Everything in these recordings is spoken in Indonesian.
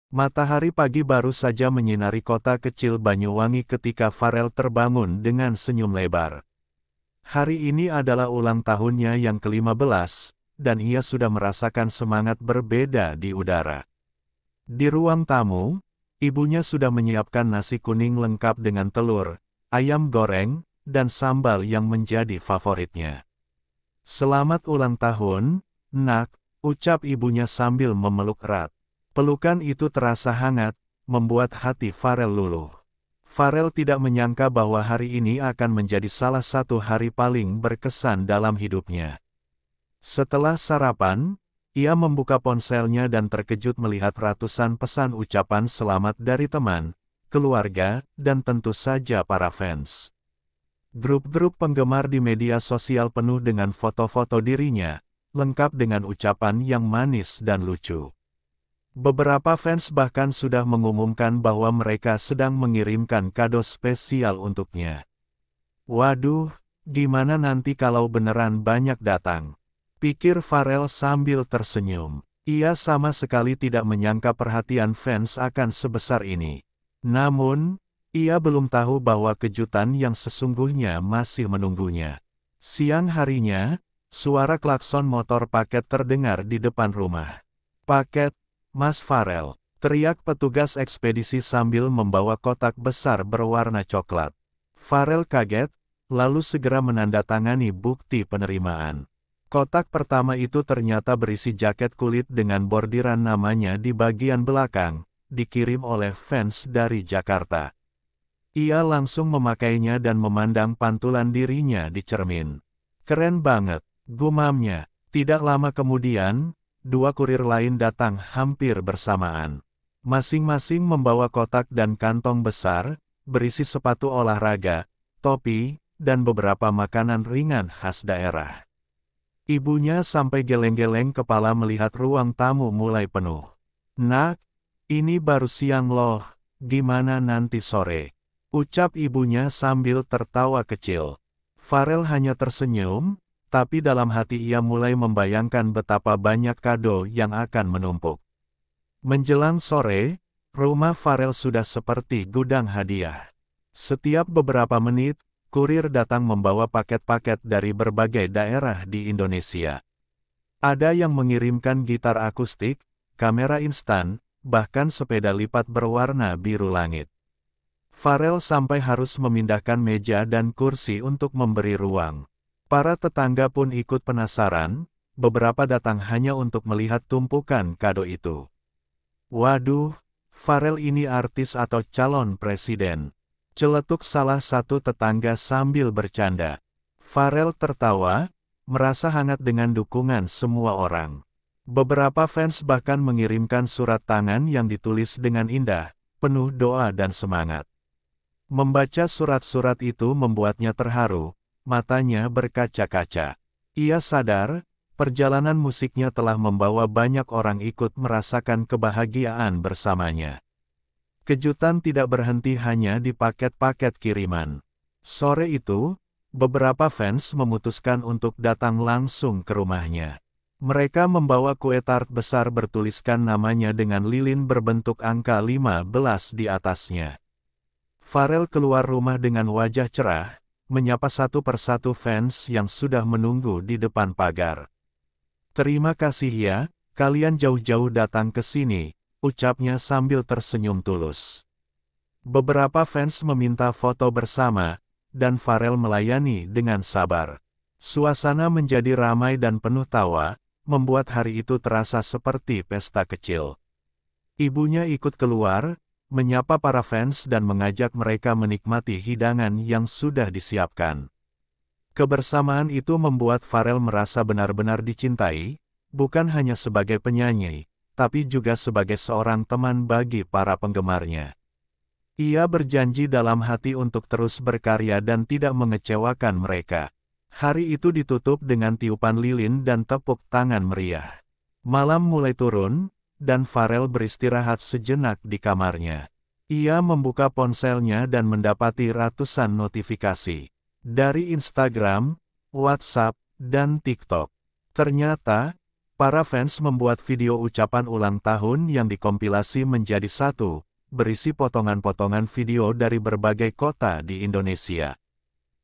Matahari pagi baru saja menyinari kota kecil Banyuwangi ketika Farel terbangun dengan senyum lebar. Hari ini adalah ulang tahunnya yang ke-15, dan ia sudah merasakan semangat berbeda di udara. Di ruang tamu, ibunya sudah menyiapkan nasi kuning lengkap dengan telur, ayam goreng, dan sambal yang menjadi favoritnya. "Selamat ulang tahun, Nak," ucap ibunya sambil memeluk erat. Pelukan itu terasa hangat, membuat hati Farel luluh. Farel tidak menyangka bahwa hari ini akan menjadi salah satu hari paling berkesan dalam hidupnya. Setelah sarapan, ia membuka ponselnya dan terkejut melihat ratusan pesan ucapan selamat dari teman, keluarga, dan tentu saja para fans. Grup-grup penggemar di media sosial penuh dengan foto-foto dirinya, lengkap dengan ucapan yang manis dan lucu. Beberapa fans bahkan sudah mengumumkan bahwa mereka sedang mengirimkan kado spesial untuknya. "Waduh, gimana nanti kalau beneran banyak datang?" pikir Farel sambil tersenyum. Ia sama sekali tidak menyangka perhatian fans akan sebesar ini. Namun, ia belum tahu bahwa kejutan yang sesungguhnya masih menunggunya. Siang harinya, suara klakson motor paket terdengar di depan rumah. "Paket, Mas Farel," teriak petugas ekspedisi sambil membawa kotak besar berwarna coklat. Farel kaget, lalu segera menandatangani bukti penerimaan. Kotak pertama itu ternyata berisi jaket kulit dengan bordiran namanya di bagian belakang, dikirim oleh fans dari Jakarta. Ia langsung memakainya dan memandang pantulan dirinya di cermin. "Keren banget," gumamnya. Tidak lama kemudian, dua kurir lain datang hampir bersamaan. Masing-masing membawa kotak dan kantong besar, berisi sepatu olahraga, topi, dan beberapa makanan ringan khas daerah. Ibunya sampai geleng-geleng kepala melihat ruang tamu mulai penuh. "Nak, ini baru siang loh, gimana nanti sore?" ucap ibunya sambil tertawa kecil. Farel hanya tersenyum, tapi dalam hati ia mulai membayangkan betapa banyak kado yang akan menumpuk. Menjelang sore, rumah Farel sudah seperti gudang hadiah. Setiap beberapa menit, kurir datang membawa paket-paket dari berbagai daerah di Indonesia. Ada yang mengirimkan gitar akustik, kamera instan, bahkan sepeda lipat berwarna biru langit. Farel sampai harus memindahkan meja dan kursi untuk memberi ruang. Para tetangga pun ikut penasaran, beberapa datang hanya untuk melihat tumpukan kado itu. "Waduh, Farel ini artis atau calon presiden?" celetuk salah satu tetangga sambil bercanda. Farel tertawa, merasa hangat dengan dukungan semua orang. Beberapa fans bahkan mengirimkan surat tangan yang ditulis dengan indah, penuh doa dan semangat. Membaca surat-surat itu membuatnya terharu. Matanya berkaca-kaca. Ia sadar, perjalanan musiknya telah membawa banyak orang ikut merasakan kebahagiaan bersamanya. Kejutan tidak berhenti hanya di paket-paket kiriman. Sore itu, beberapa fans memutuskan untuk datang langsung ke rumahnya. Mereka membawa kue tart besar bertuliskan namanya dengan lilin berbentuk angka 15 di atasnya. Farel keluar rumah dengan wajah cerah, menyapa satu persatu fans yang sudah menunggu di depan pagar. "Terima kasih ya, kalian jauh-jauh datang ke sini," ucapnya sambil tersenyum tulus. Beberapa fans meminta foto bersama, dan Farel melayani dengan sabar. Suasana menjadi ramai dan penuh tawa, membuat hari itu terasa seperti pesta kecil. Ibunya ikut keluar, menyapa para fans dan mengajak mereka menikmati hidangan yang sudah disiapkan. Kebersamaan itu membuat Farel merasa benar-benar dicintai, bukan hanya sebagai penyanyi, tapi juga sebagai seorang teman bagi para penggemarnya. Ia berjanji dalam hati untuk terus berkarya dan tidak mengecewakan mereka. Hari itu ditutup dengan tiupan lilin dan tepuk tangan meriah. Malam mulai turun, dan Farel beristirahat sejenak di kamarnya. Ia membuka ponselnya dan mendapati ratusan notifikasi dari Instagram, WhatsApp, dan TikTok. Ternyata, Para fans membuat video ucapan ulang tahun yang dikompilasi menjadi satu, berisi potongan-potongan video dari berbagai kota di Indonesia.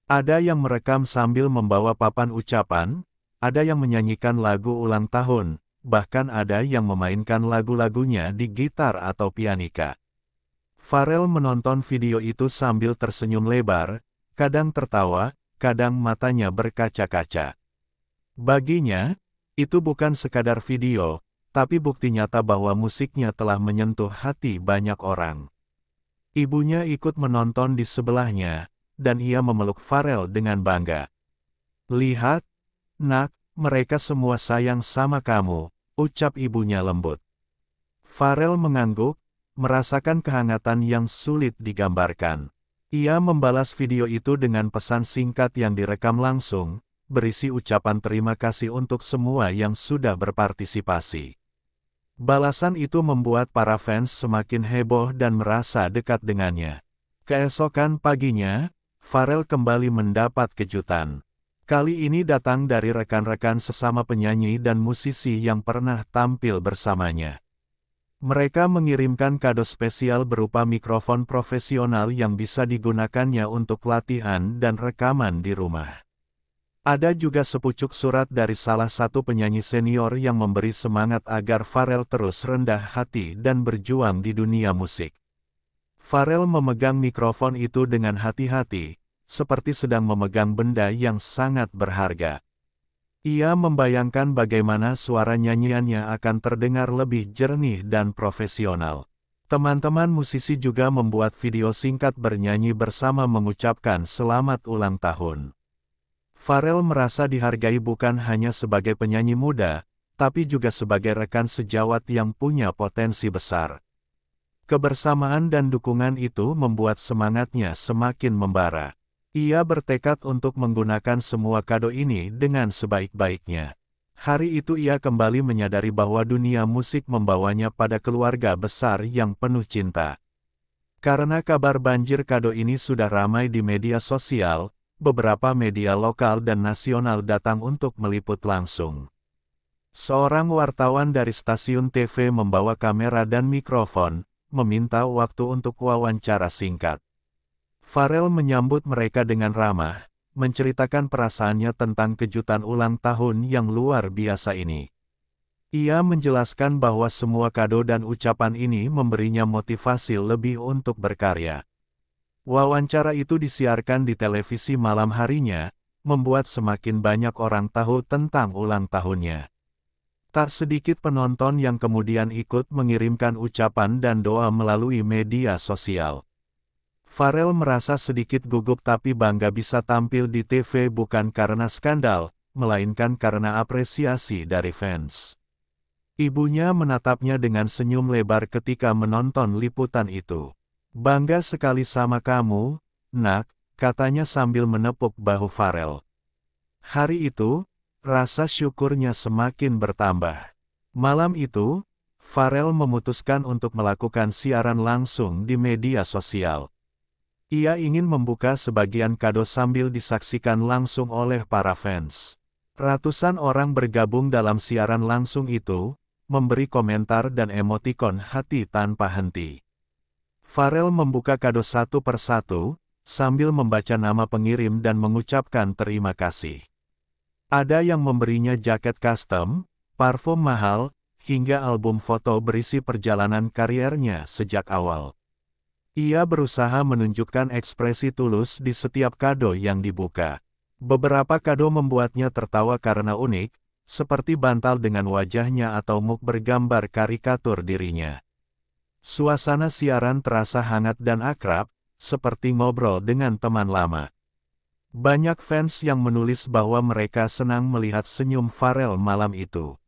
Ada yang merekam sambil membawa papan ucapan, ada yang menyanyikan lagu ulang tahun, bahkan ada yang memainkan lagu-lagunya di gitar atau pianika. Pharrell menonton video itu sambil tersenyum lebar, kadang tertawa, kadang matanya berkaca-kaca. Baginya, itu bukan sekadar video, tapi bukti nyata bahwa musiknya telah menyentuh hati banyak orang. Ibunya ikut menonton di sebelahnya, dan ia memeluk Pharrell dengan bangga. "Lihat, Nak, mereka semua sayang sama kamu," ucap ibunya lembut. Pharrell mengangguk, merasakan kehangatan yang sulit digambarkan. Ia membalas video itu dengan pesan singkat yang direkam langsung, berisi ucapan terima kasih untuk semua yang sudah berpartisipasi. Balasan itu membuat para fans semakin heboh dan merasa dekat dengannya. Keesokan paginya, Pharrell kembali mendapat kejutan. Kali ini datang dari rekan-rekan sesama penyanyi dan musisi yang pernah tampil bersamanya. Mereka mengirimkan kado spesial berupa mikrofon profesional yang bisa digunakannya untuk latihan dan rekaman di rumah. Ada juga sepucuk surat dari salah satu penyanyi senior yang memberi semangat agar Pharrell terus rendah hati dan berjuang di dunia musik. Pharrell memegang mikrofon itu dengan hati-hati, seperti sedang memegang benda yang sangat berharga. Ia membayangkan bagaimana suara nyanyiannya akan terdengar lebih jernih dan profesional. Teman-teman musisi juga membuat video singkat bernyanyi bersama mengucapkan selamat ulang tahun. Pharrell merasa dihargai bukan hanya sebagai penyanyi muda, tapi juga sebagai rekan sejawat yang punya potensi besar. Kebersamaan dan dukungan itu membuat semangatnya semakin membara. Ia bertekad untuk menggunakan semua kado ini dengan sebaik-baiknya. Hari itu ia kembali menyadari bahwa dunia musik membawanya pada keluarga besar yang penuh cinta. Karena kabar banjir kado ini sudah ramai di media sosial, beberapa media lokal dan nasional datang untuk meliput langsung. Seorang wartawan dari stasiun TV membawa kamera dan mikrofon, meminta waktu untuk wawancara singkat. Pharrell menyambut mereka dengan ramah, menceritakan perasaannya tentang kejutan ulang tahun yang luar biasa ini. Ia menjelaskan bahwa semua kado dan ucapan ini memberinya motivasi lebih untuk berkarya. Wawancara itu disiarkan di televisi malam harinya, membuat semakin banyak orang tahu tentang ulang tahunnya. Tak sedikit penonton yang kemudian ikut mengirimkan ucapan dan doa melalui media sosial. Pharrell merasa sedikit gugup tapi bangga bisa tampil di TV bukan karena skandal, melainkan karena apresiasi dari fans. Ibunya menatapnya dengan senyum lebar ketika menonton liputan itu. "Bangga sekali sama kamu, Nak," katanya sambil menepuk bahu Pharrell. Hari itu, rasa syukurnya semakin bertambah. Malam itu, Pharrell memutuskan untuk melakukan siaran langsung di media sosial. Ia ingin membuka sebagian kado sambil disaksikan langsung oleh para fans. Ratusan orang bergabung dalam siaran langsung itu, memberi komentar dan emotikon hati tanpa henti. Pharrell membuka kado satu persatu, sambil membaca nama pengirim dan mengucapkan terima kasih. Ada yang memberinya jaket custom, parfum mahal, hingga album foto berisi perjalanan karirnya sejak awal. Ia berusaha menunjukkan ekspresi tulus di setiap kado yang dibuka. Beberapa kado membuatnya tertawa karena unik, seperti bantal dengan wajahnya atau mug bergambar karikatur dirinya. Suasana siaran terasa hangat dan akrab, seperti ngobrol dengan teman lama. Banyak fans yang menulis bahwa mereka senang melihat senyum Pharrell malam itu.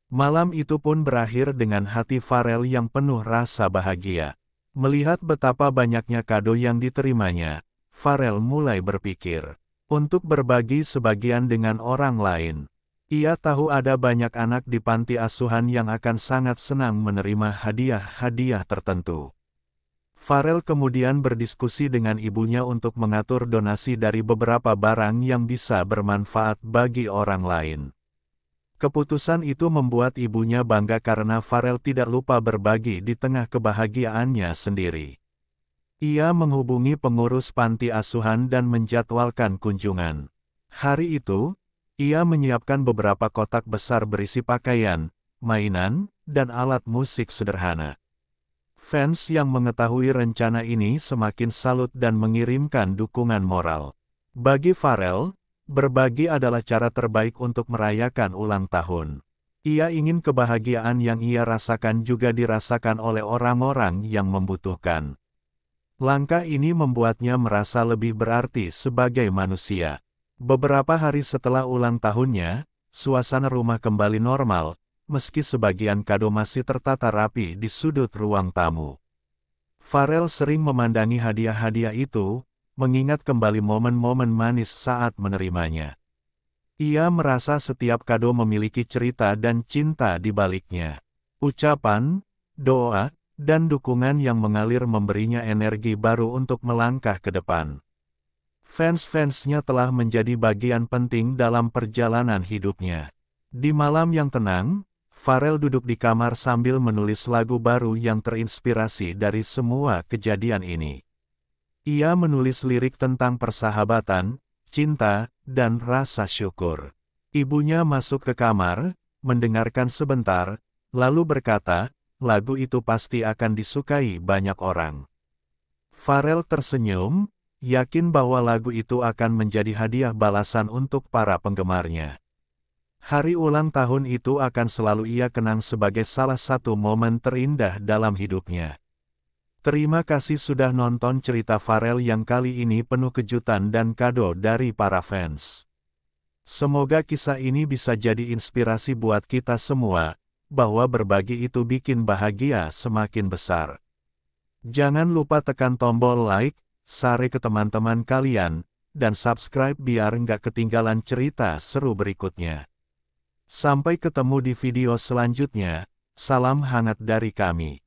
Malam itu pun berakhir dengan hati Pharrell yang penuh rasa bahagia. Melihat betapa banyaknya kado yang diterimanya, Pharrell mulai berpikir untuk berbagi sebagian dengan orang lain. Ia tahu ada banyak anak di panti asuhan yang akan sangat senang menerima hadiah-hadiah tertentu. Pharrell kemudian berdiskusi dengan ibunya untuk mengatur donasi dari beberapa barang yang bisa bermanfaat bagi orang lain. Keputusan itu membuat ibunya bangga karena Farel tidak lupa berbagi di tengah kebahagiaannya sendiri. Ia menghubungi pengurus panti asuhan dan menjadwalkan kunjungan. Hari itu, ia menyiapkan beberapa kotak besar berisi pakaian, mainan, dan alat musik sederhana. Fans yang mengetahui rencana ini semakin salut dan mengirimkan dukungan moral. Bagi Farel, berbagi adalah cara terbaik untuk merayakan ulang tahun. Ia ingin kebahagiaan yang ia rasakan juga dirasakan oleh orang-orang yang membutuhkan. Langkah ini membuatnya merasa lebih berarti sebagai manusia. Beberapa hari setelah ulang tahunnya, suasana rumah kembali normal, meski sebagian kado masih tertata rapi di sudut ruang tamu. Farel sering memandangi hadiah-hadiah itu, mengingat kembali momen-momen manis saat menerimanya. Ia merasa setiap kado memiliki cerita dan cinta di baliknya. Ucapan, doa, dan dukungan yang mengalir memberinya energi baru untuk melangkah ke depan. Fans-fansnya telah menjadi bagian penting dalam perjalanan hidupnya. Di malam yang tenang, Farel duduk di kamar sambil menulis lagu baru yang terinspirasi dari semua kejadian ini. Ia menulis lirik tentang persahabatan, cinta, dan rasa syukur. Ibunya masuk ke kamar, mendengarkan sebentar, lalu berkata, "Lagu itu pasti akan disukai banyak orang." Farel tersenyum, yakin bahwa lagu itu akan menjadi hadiah balasan untuk para penggemarnya. Hari ulang tahun itu akan selalu ia kenang sebagai salah satu momen terindah dalam hidupnya. Terima kasih sudah nonton cerita Farel yang kali ini penuh kejutan dan kado dari para fans. Semoga kisah ini bisa jadi inspirasi buat kita semua, bahwa berbagi itu bikin bahagia semakin besar. Jangan lupa tekan tombol like, share ke teman-teman kalian, dan subscribe biar nggak ketinggalan cerita seru berikutnya. Sampai ketemu di video selanjutnya, salam hangat dari kami.